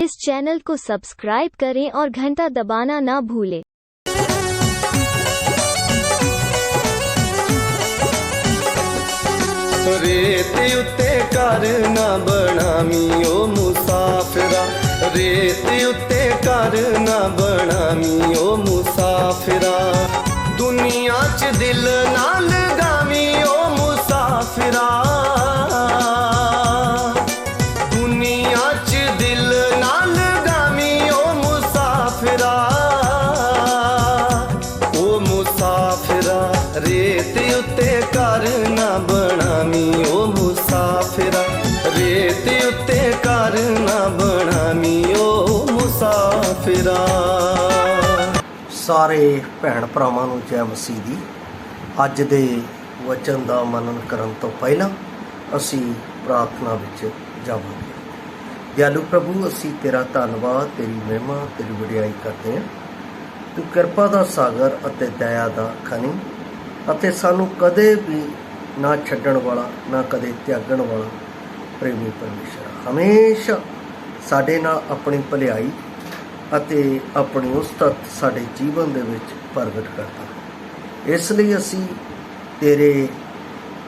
इस चैनल को सब्सक्राइब करें और घंटा दबाना ना भूलें। रेत उत्ते घर ना बनामी ओ मुसाफिरा, रेत उत्ते घर ना बनामी ओ मुसाफिरा, दुनिया च दिल ना लगामी ओ मुसाफिरा, दुनिया च दिल ना लगामी ओ मुसाफिरा, ओ मुसाफिरा, रेत उत्ते घर ना बनामी ओ मुसाफिरा, रेत उत्ते घर ना बनामी ओ मुसाफिरा। ਸਾਰੇ ਭੈਣ ਭਰਾਵਾਂ ਨੂੰ ਜੈ ਮਸੀਹ ਦੀ। ਅੱਜ ਦੇ ਵਚਨ ਦਾ ਮਨਨ ਕਰਨ ਤੋਂ ਪਹਿਲਾਂ ਅਸੀਂ ਪ੍ਰਾਰਥਨਾ ਵਿੱਚ ਜਾਵਾਂਗੇ। ਦਿਆਲੂ ਪ੍ਰਭੂ, ਅਸੀਂ ਤੇਰਾ ਧੰਨਵਾਦ, ਤੇਰੀ ਮਹਿਮਾ, ਤੇਰੀ ਵਡਿਆਈ ਕਰਦੇ ਹਾਂ। ਤੂੰ ਕਿਰਪਾ ਦਾ ਸਾਗਰ ਅਤੇ ਦਇਆ ਦਾ ਖਣੀ ਅਤੇ ਸਾਨੂੰ ਕਦੇ ਵੀ ਨਾ ਛੱਡਣ ਵਾਲਾ, ਨਾ ਕਦੇ ਤਿਆਗਣ ਵਾਲਾ ਪ੍ਰੇਮੀ ਪਰਮੇਸ਼ਰ, ਹਮੇਸ਼ਾ ਸਾਡੇ ਨਾਲ ਆਪਣੀ ਭਲਾਈ ਅਤੇ ਆਪਣੀ ਉਸਤਤ ਸਾਡੇ ਜੀਵਨ ਦੇ ਵਿੱਚ ਪ੍ਰਗਟ ਕਰਦਾ ਹੈ। ਇਸ ਲਈ ਅਸੀਂ ਤੇਰੇ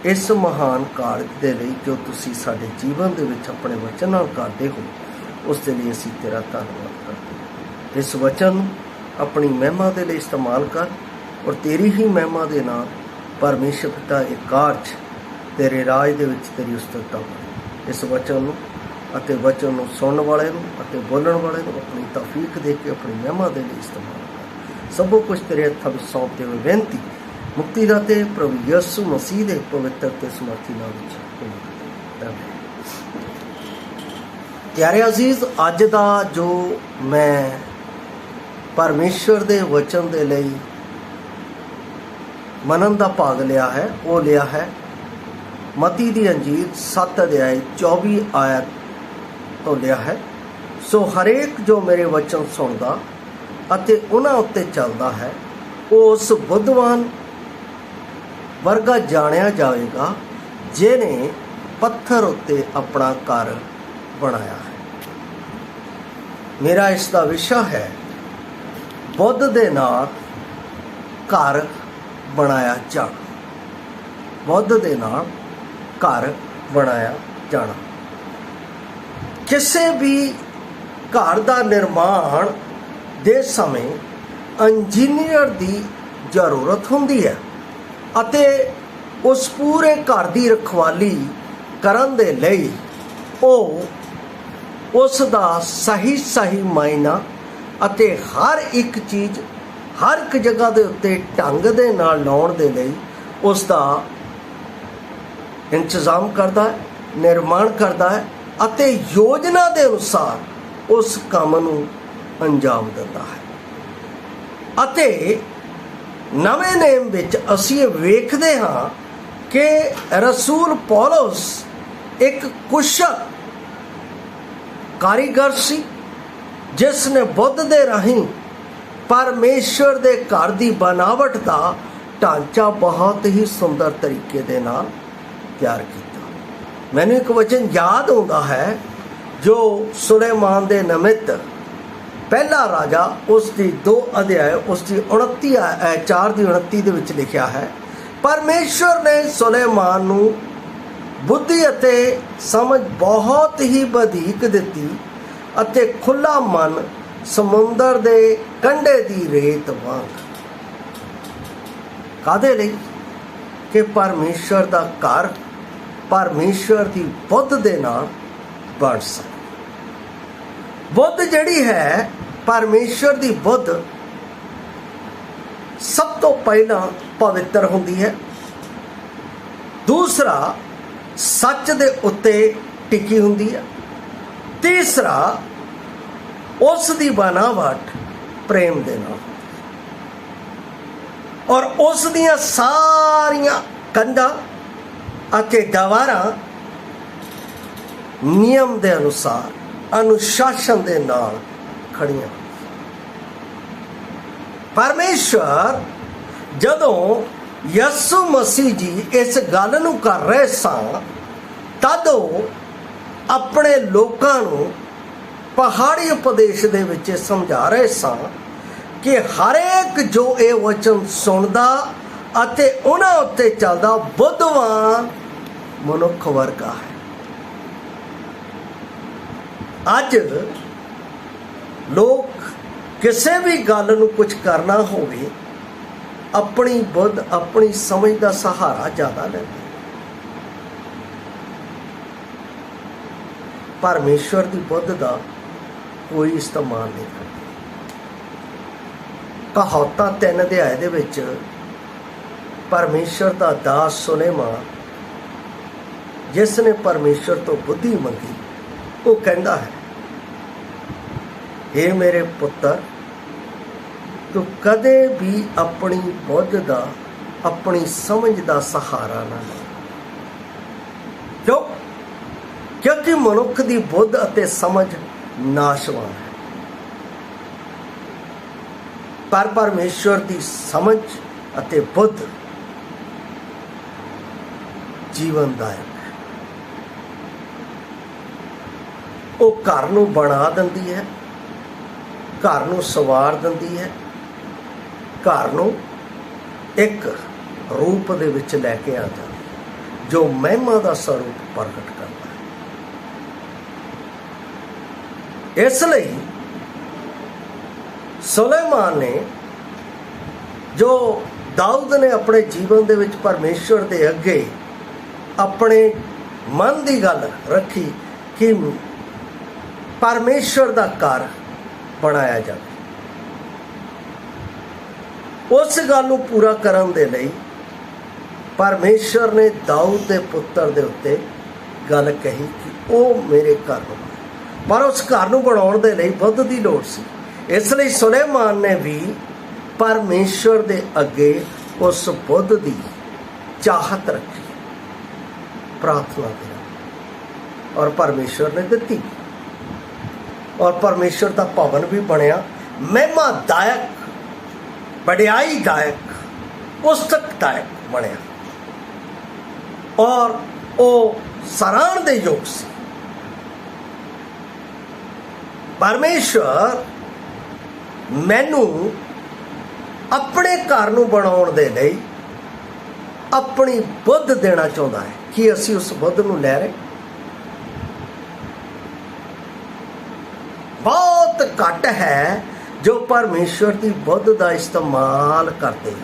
ਇਸ ਮਹਾਨ ਕਾਰਜ ਦੇ ਲਈ ਜੋ ਤੁਸੀਂ ਸਾਡੇ ਜੀਵਨ ਦੇ ਵਿੱਚ ਆਪਣੇ ਵਚਨ ਨਾਲ ਕਰਦੇ ਹੋ, ਉਸ ਦੇ ਲਈ ਅਸੀਂ ਤੇਰਾ ਧੰਨਵਾਦ ਕਰਦੇ ਹਾਂ। ਇਸ ਵਚਨ ਨੂੰ ਆਪਣੀ ਮਹਿਮਾ ਦੇ ਲਈ ਇਸਤੇਮਾਲ ਕਰ ਔਰ ਤੇਰੀ ਹੀ ਮਹਿਮਾ ਦੇ ਨਾਲ ਪਰਮੇਸ਼ਰ ਪਿਤਾ ਇਹ ਕਾਰਜ ਤੇਰੇ ਰਾਜ ਦੇ ਵਿੱਚ ਤੇਰੀ ਉਸਤਤ ਦਾ ਬਣੇ। ਇਸ ਵਚਨ ਨੂੰ ਅਤੇ ਵਚਨ ਨੂੰ ਸੁਣਨ ਵਾਲੇ ਨੂੰ ਅਤੇ ਬੋਲਣ ਵਾਲੇ ਨੂੰ ਆਪਣੀ ਤੌਫੀਕ ਦੇ ਕੇ ਆਪਣੀ ਮਹਿਮਾ ਦੇ ਲਈ ਇਸਤੇਮਾਲ ਕਰ। ਸਭ ਕੁਝ ਤੇਰੇ ਹੱਥਾਂ ਵਿੱਚ ਸੌਂਪਦੇ ਹੋਏ ਬੇਨਤੀ ਮੁਕਤੀ ਦਾਤੇ ਪ੍ਰਭੂ ਯਿਸੂ ਮਸੀਹ ਦੇ ਪਵਿੱਤਰ ਤੇ ਸਮਰਥੀ ਨਾਮ ਵਿੱਚ। ਪਿਆਰੇ ਅਜ਼ੀਜ਼, ਅੱਜ ਦਾ ਜੋ ਮੈਂ ਪਰਮੇਸ਼ਰ ਦੇ ਵਚਨ ਦੇ ਲਈ ਮਨਨ ਦਾ ਭਾਗ ਲਿਆ ਹੈ, ਉਹ ਲਿਆ ਹੈ ਮਤੀ ਦੀ ਅੰਜੀਲ 7 ਅਧਿਆਇ 24 ਆਇਤ ਤੋਂ ਲਿਆ ਹੈ। ਸੋ ਹਰੇਕ ਜੋ ਮੇਰੇ ਵਚਨ ਸੁਣਦਾ ਅਤੇ ਉਹਨਾਂ ਉੱਤੇ ਚੱਲਦਾ ਹੈ, ਉਹ ਉਸ ਬੁੱਧਵਾਨ ਵਰਗਾ ਜਾਣਿਆ ਜਾਵੇਗਾ ਜਿਹਨੇ ਪੱਥਰ ਉੱਤੇ ਆਪਣਾ ਘਰ ਬਣਾਇਆ ਹੈ। ਮੇਰਾ ਇਸ ਦਾ ਵਿਸ਼ਾ ਹੈ ਬੁੱਧ ਦੇ ਨਾਲ ਘਰ ਬਣਾਇਆ ਜਾਣਾ। ਬੁੱਧ ਦੇ ਨਾਲ ਘਰ ਬਣਾਇਆ ਜਾਣਾ। ਕਿਸੇ ਵੀ ਘਰ ਦਾ ਨਿਰਮਾਣ ਦੇ ਸਮੇਂ ਇੰਜੀਨੀਅਰ ਦੀ ਜ਼ਰੂਰਤ ਹੁੰਦੀ ਹੈ ਅਤੇ ਉਸ ਪੂਰੇ ਘਰ ਦੀ ਰਖਵਾਲੀ ਕਰਨ ਦੇ ਲਈ ਉਹ ਉਸ ਦਾ ਸਹੀ ਮਾਇਨਾ ਅਤੇ ਹਰ ਇੱਕ ਚੀਜ਼ ਹਰ ਇੱਕ ਜਗ੍ਹਾ ਦੇ ਉੱਤੇ ਢੰਗ ਦੇ ਨਾਲ ਲਾਉਣ ਦੇ ਲਈ ਉਸ ਦਾ ਇੰਤਜ਼ਾਮ ਕਰਦਾ ਹੈ, ਨਿਰਮਾਣ ਕਰਦਾ ਹੈ ਅਤੇ ਯੋਜਨਾ ਦੇ ਅਨੁਸਾਰ ਉਸ ਕੰਮ ਨੂੰ ਅੰਜਾਮ ਦਿੰਦਾ ਹੈ। ਅਤੇ ਨਵੇਂ ਨੇਮ ਵਿੱਚ ਅਸੀਂ ਇਹ ਵੇਖਦੇ ਹਾਂ ਕਿ ਰਸੂਲ ਪੌਲਸ ਇੱਕ ਕੁਸ਼ਲ ਕਾਰੀਗਰ ਸੀ, ਜਿਸ ਨੇ ਬੁੱਧ ਦੇ ਰਾਹੀਂ ਪਰਮੇਸ਼ਰ ਦੇ ਘਰ ਦੀ ਬਣਾਵਟ ਦਾ ਢਾਂਚਾ ਬਹੁਤ ਹੀ ਸੁੰਦਰ ਤਰੀਕੇ ਦੇ ਨਾਲ ਤਿਆਰ ਕੀਤਾ। ਮੈਨੂੰ ਇੱਕ ਵਚਨ ਯਾਦ ਆਉਂਦਾ ਹੈ ਜੋ ਸੁਲੇਮਾਨ ਦੇ ਨਿਮਿਤ ਪਹਿਲਾ ਰਾਜਾ ਉਸ ਦੀ 2 ਅਧਿਆਇ ਉਸ ਦੀ 4 ਦੀ 29 ਦੇ ਵਿੱਚ ਲਿਖਿਆ ਹੈ। ਪਰਮੇਸ਼ਰ ਨੇ ਸੁਲੇਮਾਨ ਨੂੰ ਬੁੱਧੀ ਅਤੇ ਸਮਝ ਬਹੁਤ ਹੀ ਵਧੇਕ ਦਿੱਤੀ ਅਤੇ ਖੁੱਲਾ ਮਨ ਸਮੁੰਦਰ ਦੇ ਕੰਢੇ ਦੀ ਰੇਤ ਵਾਂਗ। ਕਾਹਦੇ ਲਈ? ਕਿ ਪਰਮੇਸ਼ਰ ਦਾ ਘਰ ਪਰਮੇਸ਼ਰ ਦੀ ਬੁੱਧ ਦੇ ਨਾਲ ਬਣ ਸਕੇ। ਬੁੱਧ ਜਿਹੜੀ ਹੈ, ਪਰਮੇਸ਼ਰ ਦੀ ਬੁੱਧ ਸਭ ਤੋਂ ਪਹਿਲਾਂ ਪਵਿੱਤਰ ਹੁੰਦੀ ਹੈ। ਦੂਸਰਾ, ਸੱਚ ਦੇ ਉੱਤੇ ਟਿਕੀ ਹੁੰਦੀ ਹੈ। ਤੀਸਰਾ, ਉਸ ਦੀ ਬਣਾਵਟ ਪ੍ਰੇਮ ਦੇ ਨਾਲ ਔਰ ਉਸ ਦੀਆਂ ਸਾਰੀਆਂ ਕੰਧਾਂ ਅਤੇ ਦੀਵਾਰਾਂ ਨਿਯਮ ਦੇ ਅਨੁਸਾਰ, ਅਨੁਸ਼ਾਸਨ ਦੇ ਨਾਲ ਖੜੀਆਂ। ਪਰਮੇਸ਼ਰ ਜਦੋਂ ਯਿਸੂ ਮਸੀਹ ਜੀ ਇਸ ਗੱਲ ਨੂੰ ਕਰ ਰਹੇ ਸਨ, ਤਦ ਉਹ ਆਪਣੇ ਲੋਕਾਂ ਨੂੰ ਪਹਾੜੀ ਉਪਦੇਸ਼ ਦੇ ਵਿੱਚ ਸਮਝਾ ਰਹੇ ਸਾਂ ਕਿ ਹਰੇਕ ਜੋ ਇਹ ਵਚਨ ਸੁਣਦਾ ਅਤੇ ਉਹਨਾਂ ਉੱਤੇ ਚੱਲਦਾ ਬੁੱਧਵਾਨ ਮਨੁੱਖ ਵਰਗਾ ਹੈ। ਅੱਜ ਲੋਕ ਕਿਸੇ ਵੀ ਗੱਲ ਨੂੰ ਕੁਝ ਕਰਨਾ ਹੋਵੇ ਆਪਣੀ ਬੁੱਧ ਆਪਣੀ ਸਮਝ ਦਾ ਸਹਾਰਾ ਜ਼ਿਆਦਾ ਲੈਂਦੇ। ਪਰਮੇਸ਼ਵਰ ਦੀ ਬੁੱਧ ਦਾ ਕੋਈ ਇਸਤੇਮਾਲ ਨਹੀਂ ਕਰਦੇ। ਕਹਾਵਤਾਂ 3 ਅਧਿਆਏ ਦੇ ਵਿੱਚ ਪਰਮੇਸ਼ਵਰ ਦਾ ਦਾਸ ਸੁਲੇਮਾਨ, ਜਿਸ ਨੇ ਪਰਮੇਸ਼ਵਰ ਤੋਂ ਬੁੱਧੀ ਮੰਗੀ, ਉਹ ਕਹਿੰਦਾ ਹੈ, हे ਮੇਰੇ ਪੁੱਤਰ, ਤੂੰ ਕਦੇ ਵੀ ਆਪਣੀ ਬੁੱਧ ਦਾ ਆਪਣੀ ਸਮਝ ਦਾ ਸਹਾਰਾ ਨਾ ਲੈ। ਕਿਉਂਕਿ ਮਨੁੱਖ ਦੀ ਬੁੱਧ ਅਤੇ ਸਮਝ ਨਾਸ਼ਵਾਨ ਹੈ, ਪਰ ਪਰਮੇਸ਼ਵਰ ਦੀ ਸਮਝ ਅਤੇ ਬੁੱਧ ਜੀਵਨਦਾਇਕ ਹੈ। ਉਹ ਘਰ ਨੂੰ ਬਣਾ ਦਿੰਦੀ ਹੈ, ਘਰ ਨੂੰ ਸਵਾਰ ਦਿੰਦੀ ਹੈ, ਘਰ ਨੂੰ ਇੱਕ ਰੂਪ ਦੇ ਵਿੱਚ ਲੈ ਕੇ ਆ ਜਾਂਦੀ ਹੈ ਜੋ ਮਹਿਮਾ ਦਾ ਸਰੂਪ ਪ੍ਰਗਟ ਕਰਦਾ ਹੈ। ਇਸ ਲਈ ਸੁਲੇਮਾਨ ਨੇ, ਜੋ ਦਾਊਦ ਨੇ ਆਪਣੇ ਜੀਵਨ ਦੇ ਵਿੱਚ ਪਰਮੇਸ਼ਵਰ ਦੇ ਅੱਗੇ ਆਪਣੇ ਮਨ ਦੀ ਗੱਲ ਰੱਖੀ ਕਿ ਪਰਮੇਸ਼ਵਰ ਦਾ ਘਰ ਬਣਾਇਆ ਜਾਵੇ, ਉਸ ਗੱਲ ਨੂੰ ਪੂਰਾ ਕਰਨ ਦੇ ਲਈ ਪਰਮੇਸ਼ਵਰ ਨੇ ਦਾਊਦ ਦੇ ਪੁੱਤਰ ਦੇ ਉੱਤੇ ਗੱਲ ਕਹੀ ਕਿ ਉਹ ਮੇਰੇ ਘਰ ਨੂੰ, ਪਰ ਉਸ ਘਰ ਨੂੰ ਬਣਾਉਣ ਦੇ ਲਈ ਬੁੱਧ ਦੀ ਲੋੜ ਸੀ। ਇਸ ਲਈ ਸੁਲੇਮਾਨ ਨੇ ਵੀ ਪਰਮੇਸ਼ਵਰ ਦੇ ਅੱਗੇ ਉਸ ਬੁੱਧ ਦੀ ਚਾਹਤ ਰੱਖੀ, ਪ੍ਰਾਰਥਨਾ ਕੀਤੀ, ਔਰ ਪਰਮੇਸ਼ਵਰ ਨੇ ਦਿੱਤੀ। ਔਰ ਪਰਮੇਸ਼ਵਰ ਦਾ ਭਵਨ ਵੀ ਬਣਿਆ, ਮਹਿਮਾਦਾਇਕ, ਵਡਿਆਈਦਾਇਕ, ਪੁਸਤਕਦਾਇਕ ਬਣਿਆ, ਔਰ ਉਹ ਸਰਾਹਣ ਦੇ ਯੋਗ ਸੀ। ਪਰਮੇਸ਼ਵਰ ਮੈਨੂੰ ਆਪਣੇ ਘਰ ਨੂੰ ਬਣਾਉਣ ਦੇ ਲਈ ਆਪਣੀ ਬੁੱਧ ਦੇਣਾ ਚਾਹੁੰਦਾ ਹੈ। ਕਿ ਅਸੀਂ ਉਸ ਬੁੱਧ ਨੂੰ ਲੈ ਰਹੇ? ਬਹੁਤ ਘੱਟ ਹੈ ਜੋ ਪਰਮੇਸ਼ਵਰ ਦੀ ਬੁੱਧ ਦਾ ਇਸਤੇਮਾਲ ਕਰਦੇ ਹਨ।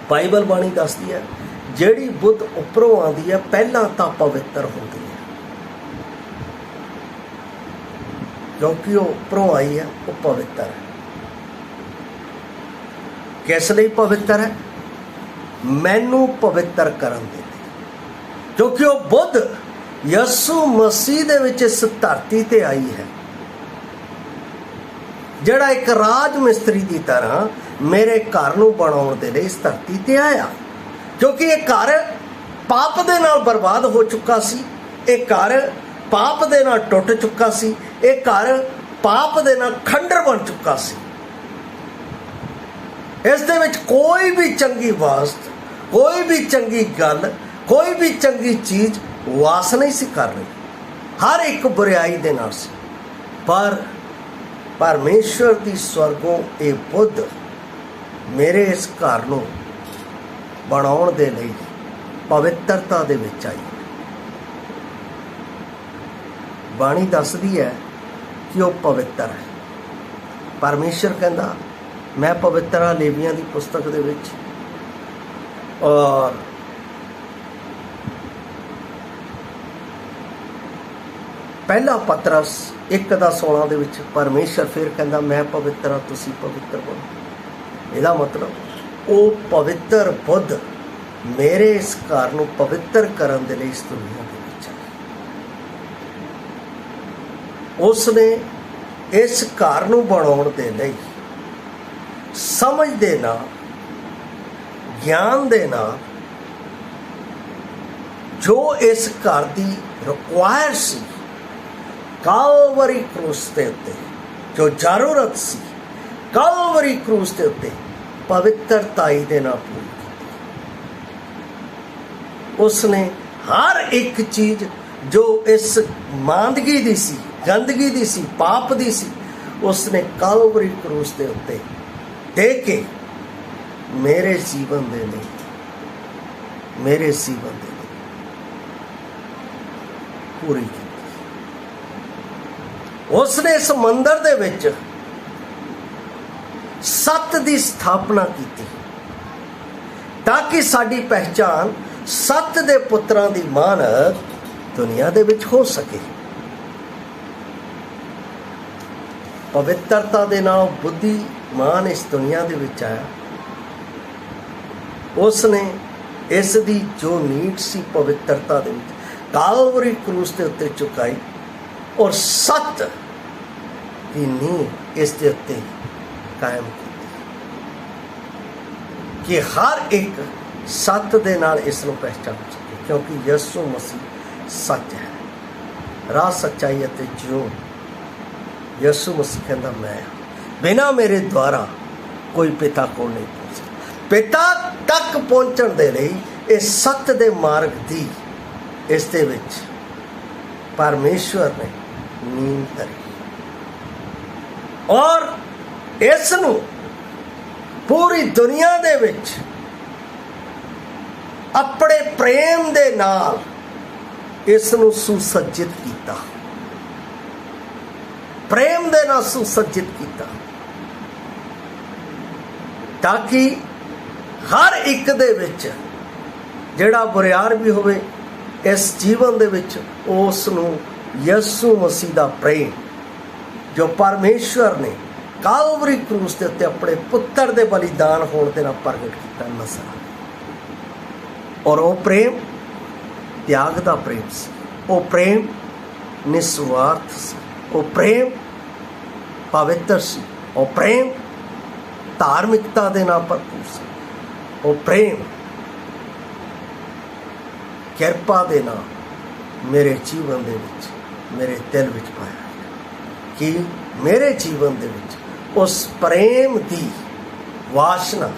ਬਾਈਬਲ ਬਾਣੀ ਦੱਸਦੀ ਹੈ, ਜਿਹੜੀ ਬੁੱਧ ਉੱਪਰੋਂ ਆਉਂਦੀ ਹੈ ਪਹਿਲਾਂ ਤਾਂ ਪਵਿੱਤਰ ਹੁੰਦੀ ਹੈ, ਕਿਉਂਕਿ ਉਹ ਉੱਪਰੋਂ ਆਈ ਹੈ, ਉਹ ਪਵਿੱਤਰ ਹੈ। ਕਿਸ ਲਈ ਪਵਿੱਤਰ ਹੈ? ਮੈਨੂੰ ਪਵਿੱਤਰ ਕਰਨ ਦੇ ਲਈ, ਕਿਉਂਕਿ ਉਹ ਬੁੱਧ ਯਿਸੂ ਮਸੀਹ ਦੇ ਵਿੱਚ ਇਸ ਧਰਤੀ ਤੇ ਆਈ ਹੈ, ਜਿਹੜਾ ਇੱਕ ਰਾਜ ਮਿਸਤਰੀ ਦੀ ਤਰ੍ਹਾਂ ਮੇਰੇ ਘਰ ਨੂੰ ਬਣਾਉਣ ਦੇ ਲਈ ਇਸ ਧਰਤੀ ਤੇ ਆਇਆ। ਕਿਉਂਕਿ ਇਹ ਘਰ ਪਾਪ ਦੇ ਨਾਲ ਬਰਬਾਦ ਹੋ ਚੁੱਕਾ ਸੀ, ਇਹ ਘਰ ਪਾਪ ਦੇ ਨਾਲ ਟੁੱਟ ਚੁੱਕਾ ਸੀ, ਇਹ ਘਰ ਪਾਪ ਦੇ ਨਾਲ ਖੰਡਰ ਬਣ ਚੁੱਕਾ ਸੀ। ਇਸ ਦੇ ਵਿੱਚ ਕੋਈ ਵੀ ਚੰਗੀ ਵਸਤ, ਕੋਈ ਵੀ ਚੰਗੀ ਗੱਲ, ਕੋਈ ਵੀ ਚੰਗੀ ਚੀਜ਼ ਵਾਸ ਨਹੀਂ ਸੀ ਕਰ ਰਹੀ, ਹਰ ਇੱਕ ਬੁਰਾਈ ਦੇ ਨਾਲ ਸੀ। ਪਰ ਪਰਮੇਸ਼ਵਰ ਦੀ ਸਵਰਗੋਂ ਇਹ ਬੁੱਧ ਮੇਰੇ ਇਸ ਘਰ ਨੂੰ ਬਣਾਉਣ ਦੇ ਲਈ ਪਵਿੱਤਰਤਾ ਦੇ ਵਿੱਚ ਆਈ। ਬਾਣੀ ਦੱਸਦੀ ਹੈ ਕਿ ਉਹ ਪਵਿੱਤਰ ਹੈ। ਪਰਮੇਸ਼ਵਰ ਕਹਿੰਦਾ, ਮੈਂ ਪਵਿੱਤਰ ਹਾਂ, ਲੇਵੀਆਂ ਦੀ ਪੁਸਤਕ ਦੇ ਵਿੱਚ। ਔਰ ਪਹਿਲਾ ਪਤਰਸ 1:16 ਦੇ ਵਿੱਚ ਪਰਮੇਸ਼ਵਰ ਫਿਰ ਕਹਿੰਦਾ, ਮੈਂ ਪਵਿੱਤਰ ਹਾਂ, ਤੁਸੀਂ ਪਵਿੱਤਰ ਬਣੋ। ਇਹਦਾ ਮਤਲਬ ਉਹ ਪਵਿੱਤਰ ਬੁੱਧ ਮੇਰੇ ਇਸ ਘਰ ਨੂੰ ਪਵਿੱਤਰ ਕਰਨ ਦੇ ਲਈ ਇਸ ਦੁਨੀਆ ਦੇ ਵਿੱਚ ਆਇਆ। ਉਸ ਨੇ ਇਸ ਘਰ ਨੂੰ ਬਣਾਉਣ ਦੇ ਲਈ ਸਮਝ ਦੇ ਨਾਲ, ਗਿਆਨ ਦੇ ਨਾਲ, ਜੋ ਇਸ ਘਰ ਦੀ ਰਿਕੁਆਇਰ ਸੀ, ਕਾਲਵਰੀ ਕਰੂਸ ਦੇ ਉੱਤੇ ਜੋ ਜ਼ਰੂਰਤ ਸੀ, ਕਾਲਵਰੀ ਕਰੂਸ ਦੇ ਉੱਤੇ ਪਵਿੱਤਰਤਾਈ ਦੇ ਨਾਲ ਪੂਰੀ ਕੀਤੀ। ਉਸਨੇ ਹਰ ਇੱਕ ਚੀਜ਼ जो इस मांदगी दी सी, गंदगी दी सी, पाप दी सी, उसने कालवरी क्रूस के उत्ते दे के मेरे जीवन दे लिए, मेरे जीवन दे लिए पूरी की। उसने इस मंदिर दे विच सत्य दी स्थापना की ताकि साडी पहचान सत्य दे पुत्रां दी मानक दुनिया दे विच हो सके। पवित्रता दे नाल बुद्धिमान इस दुनिया दे विच आया। उसने इस दी जो नीड सी पवित्रता दे विच कालवरी क्रूस के उत्ते चुकाई और सत्य की नींव इस दे उत्ते कायम की कि हर एक सत्य दे नाल इस नूं पहचान सके, क्योंकि यीशु मसीह सच है, राह सच्चाई अते जीवन। यीशु मसीह कहंदा मैं बिना मेरे द्वारा कोई पिता को नहीं पहुंच सकता। पिता तक पहुंचण दे लई इस सत्य दे मार्ग दी इस दे विच परमेश्वर ने नींव धरी और इस नूं पूरी दुनिया दे विच अपने प्रेम दे नाल इस नूं सुसज्जित कीता, प्रेम दे नाल सुसज्जित कीता ताकि हर एक दे विच जिहड़ा बुरियार भी होवे इस जीवन दे विच उस नूं यीशु मसीह दा प्रेम जो परमेश्वर ने कालवरी क्रूस के उत्ते अपने पुत्र दे बलिदान होने दे नाल प्रगट किया नज़र आए। और वो प्रेम त्याग दा प्रेम सी, वो प्रेम निस्वार्थ सी, वो प्रेम पवित्र सी, वो प्रेम धार्मिकता दे नाल भरपूर सी, वो प्रेम किरपा दे नाल मेरे जीवन दे विच, मेरे दिल विच पाया कि मेरे जीवन दे विच उस प्रेम दी वासना,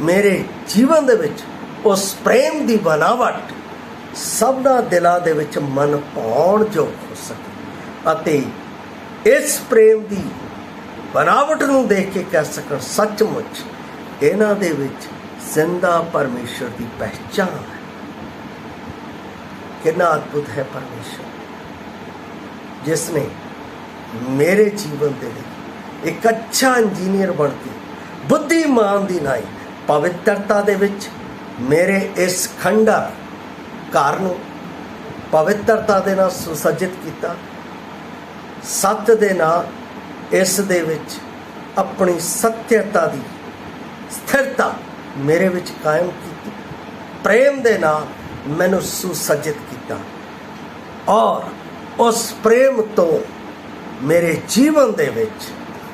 मेरे जीवन दे विच उस प्रेम दी बनावट सबना दिलां दे विच मन पाउण जो हो सके अते इस प्रेम दी बनावट नूं देख के कह सकण सचमुच इन्हां दे विच जिंदा परमेश्वर दी पहचान है। कितना अद्भुत है परमेश्वर जिसने मेरे जीवन दे लिए एक अच्छा इंजीनियर बन के बुद्धिमान दी नाई पवित्रता दे विच मेरे इस खंडर घर नूं पवित्रता दे नाल सुसज्जित किया, सत्य दे नाल इस दे विच अपनी सत्यता दी स्थिरता मेरे विच कायम की, प्रेम दे नाल मैनूं सुसज्जित किया और उस प्रेम तो मेरे जीवन दे विच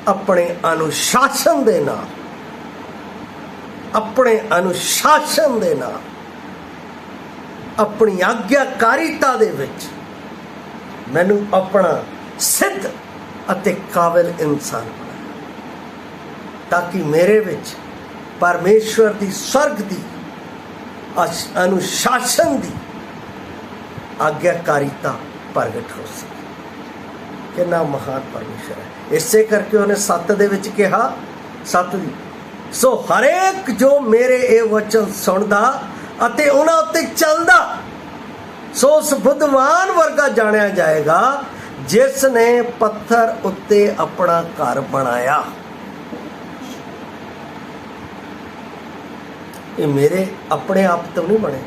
अपने अनुशासन दे नाल, अपने अनुशासन दे नाल, अपनी आग्याकारिता दे विच मैनूं अपना सिद्ध अते काबिल इंसान बनाया ताकि मेरे विच परमेश्वर दी स्वर्ग दी अनुशासन दी आग्याकारिता प्रगट हो सके। कितना महान परमेश्वर है। इसे करके उन्हें सत्य दे विच कहा सत्य दी सो हरेक जो मेरे ये वचन सुनदा अते उन्हां उत्ते चलदा सो उस बुद्धवान वर्गा जानिया जाएगा जिसने पत्थर उत्ते अपना घर बनाया। ये मेरे अपने आप तो नहीं बने,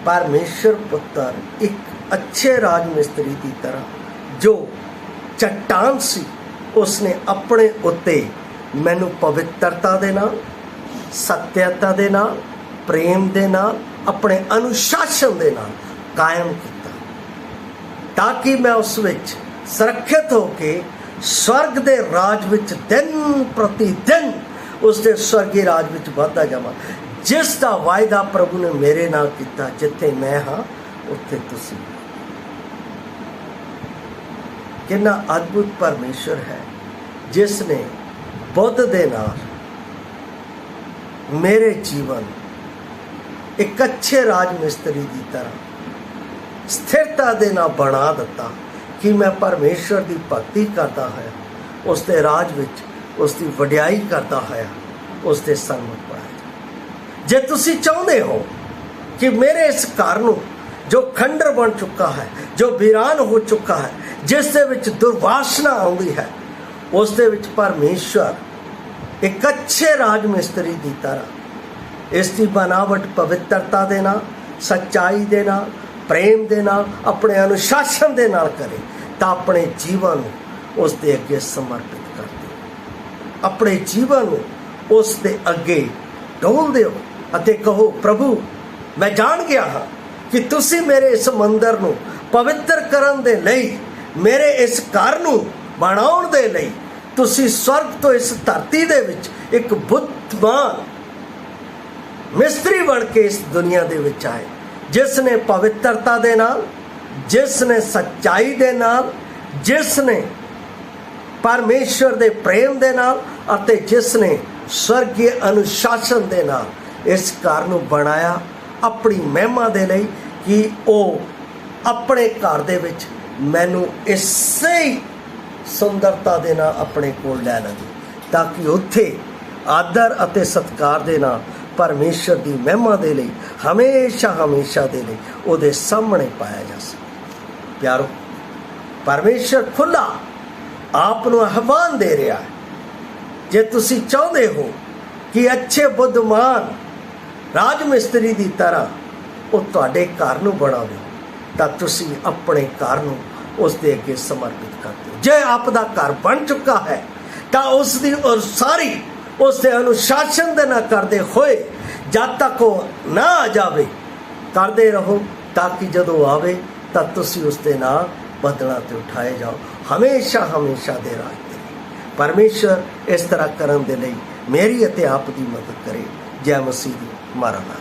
परमेश्वर पुत्र एक अच्छे राजमिस्त्री की तरह जो चट्टान सी उसने अपने उत्ते मैनू पवित्रता दे नाल, सत्यता दे नाल, प्रेम दे नाल, अपने अनुशासन दे नाल कायम किया ताकि मैं उस विच सुरक्षित होके स्वर्ग दे राज विच दिन प्रति दिन उसके स्वर्गीय राज विच बढ़ता जावां जिसका वायदा प्रभु ने मेरे नाल किया जिथे मैं हाँ उत्थे तुसीं। कितना अद्भुत परमेश्वर है जिसने बुद्ध दे नाल मेरे जीवन एक अच्छे राजमिस्त्री की तरह ਸਥਿਰਤਾ ਦੇ ਨਾਲ ਬਣਾ ਦਿੱਤਾ ਕਿ ਮੈਂ ਪਰਮੇਸ਼ਰ ਦੀ ਭਗਤੀ ਕਰਦਾ ਹੋਇਆ, ਉਸ ਦੇ ਰਾਜ ਵਿੱਚ ਉਸ ਦੀ ਵਡਿਆਈ ਕਰਦਾ ਹੋਇਆ ਉਸ ਦੇ ਸਨਮੁਖ ਪਾਇਆ। ਜੇ ਤੁਸੀਂ ਚਾਹੁੰਦੇ ਹੋ ਕਿ ਮੇਰੇ ਇਸ ਘਰ ਨੂੰ ਜੋ ਖੰਡਰ ਬਣ ਚੁੱਕਾ ਹੈ, ਜੋ ਵੀਰਾਨ ਹੋ ਚੁੱਕਾ ਹੈ, ਜਿਸ ਦੇ ਵਿੱਚ ਦੁਰਵਾਸ਼ਨਾ ਆਉਂਦੀ ਹੈ, ਉਸ ਦੇ ਵਿੱਚ ਪਰਮੇਸ਼ਰ ਇੱਕ ਅੱਛੇ ਰਾਜ ਮਿਸਤਰੀ ਦੀ ਤਰ੍ਹਾਂ ਇਸ ਦੀ ਬਣਾਵਟ ਪਵਿੱਤਰਤਾ ਦੇ ਨਾਲ, ਸੱਚਾਈ ਦੇ ਨਾਲ, ਪ੍ਰੇਮ ਦੇ ਨਾਲ, ਆਪਣੇ ਅਨੁਸ਼ਾਸਨ ਦੇ ਨਾਲ ਕਰੇ ਤਾਂ ਆਪਣੇ ਜੀਵਨ ਨੂੰ ਉਸ ਦੇ ਅੱਗੇ ਸਮਰਪਿਤ ਕਰ ਦਿਓ, ਆਪਣੇ ਜੀਵਨ ਨੂੰ ਉਸ ਦੇ ਅੱਗੇ ਡੋਲ ਦਿਓ ਅਤੇ ਕਹੋ, ਪ੍ਰਭੂ ਮੈਂ ਜਾਣ ਗਿਆ ਹਾਂ ਕਿ ਤੁਸੀਂ ਮੇਰੇ ਇਸ ਮੰਦਰ ਨੂੰ ਪਵਿੱਤਰ ਕਰਨ ਦੇ ਲਈ, ਮੇਰੇ ਇਸ ਘਰ ਨੂੰ ਬਣਾਉਣ ਦੇ ਲਈ ਤੁਸੀਂ ਸਵਰਗ ਤੋਂ ਇਸ ਧਰਤੀ ਦੇ ਵਿੱਚ ਇੱਕ ਬੁੱਧਵਾਨ ਮਿਸਤਰੀ ਬਣ ਕੇ ਇਸ ਦੁਨੀਆ ਦੇ ਵਿੱਚ ਆਏ, ਜਿਸ ਨੇ ਪਵਿੱਤਰਤਾ ਦੇ ਨਾਲ, ਜਿਸ ਨੇ ਸੱਚਾਈ ਦੇ ਨਾਲ, ਜਿਸ ਨੇ ਪਰਮੇਸ਼ਰ ਦੇ ਪ੍ਰੇਮ ਦੇ ਨਾਲ ਅਤੇ ਜਿਸ ਨੇ ਸਵਰਗੀ ਅਨੁਸ਼ਾਸਨ ਦੇ ਨਾਲ ਇਸ ਘਰ ਨੂੰ ਬਣਾਇਆ ਆਪਣੀ ਮਹਿਮਾ ਦੇ ਲਈ ਕਿ ਉਹ ਆਪਣੇ ਘਰ ਦੇ ਵਿੱਚ ਮੈਨੂੰ ਇਸੇ ਹੀ ਸੁੰਦਰਤਾ ਦੇ ਨਾਲ ਆਪਣੇ ਕੋਲ ਲੈ ਲਵੇ, ਤਾਂ ਕਿ ਉੱਥੇ ਆਦਰ ਅਤੇ ਸਤਿਕਾਰ ਦੇ ਨਾਲ ਪਰਮੇਸ਼ਰ ਦੀ ਮਹਿਮਾ ਦੇ ਲਈ ਹਮੇਸ਼ਾ ਹਮੇਸ਼ਾ ਦੇ ਲਈ ਉਹਦੇ ਸਾਹਮਣੇ ਪਾਇਆ ਜਾ ਸਕੇ। ਪਿਆਰੋ, ਪਰਮੇਸ਼ਰ ਖੁੱਲਾ ਆਪ ਨੂੰ ਆਹਵਾਨ ਦੇ ਰਿਹਾ ਹੈ। ਜੇ ਤੁਸੀਂ ਚਾਹੁੰਦੇ ਹੋ ਕਿ ਅੱਛੇ ਬੁੱਧਮਾਨ ਰਾਜ ਮਿਸਤਰੀ ਦੀ ਤਰ੍ਹਾਂ ਉਹ ਤੁਹਾਡੇ ਘਰ ਨੂੰ ਬਣਾਵੇ, ਤਾਂ ਤੁਸੀਂ ਆਪਣੇ ਘਰ ਨੂੰ ਉਸ ਦੇ ਅੱਗੇ ਸਮਰਪਿਤ ਕਰ ਦਿਓ। ਜੇ ਆਪ ਦਾ ਘਰ ਬਣ ਚੁੱਕਾ ਹੈ ਤਾਂ ਉਸ ਦੀ ਉਸਾਰੀ ਉਸ ਦੇ ਅਨੁਸ਼ਾਸਨ ਦੇ ਨਾਲ ਕਰਦੇ ਹੋਏ ਜਦ ਤੱਕ ਉਹ ਨਾ ਆ ਜਾਵੇ ਕਰਦੇ ਰਹੋ, ਤਾਂ ਕਿ ਜਦੋਂ ਆਵੇ ਤਾਂ ਤੁਸੀਂ ਉਸ ਦੇ ਨਾਲ ਬਦਲਾਂ ਤੇ ਉਠਾਏ ਜਾਓ ਹਮੇਸ਼ਾ ਹਮੇਸ਼ਾ ਦੇ ਰਾਜ ਦੇ ਲਈ। ਪਰਮੇਸ਼ਰ ਇਸ ਤਰ੍ਹਾਂ ਕਰਨ ਦੇ ਲਈ ਮੇਰੀ ਅਤੇ ਆਪ ਦੀ ਮਦਦ ਕਰੇ। ਜੈ ਮਸੀਹ ਦੀ। ਮਾਰਾ ਨਾਮ।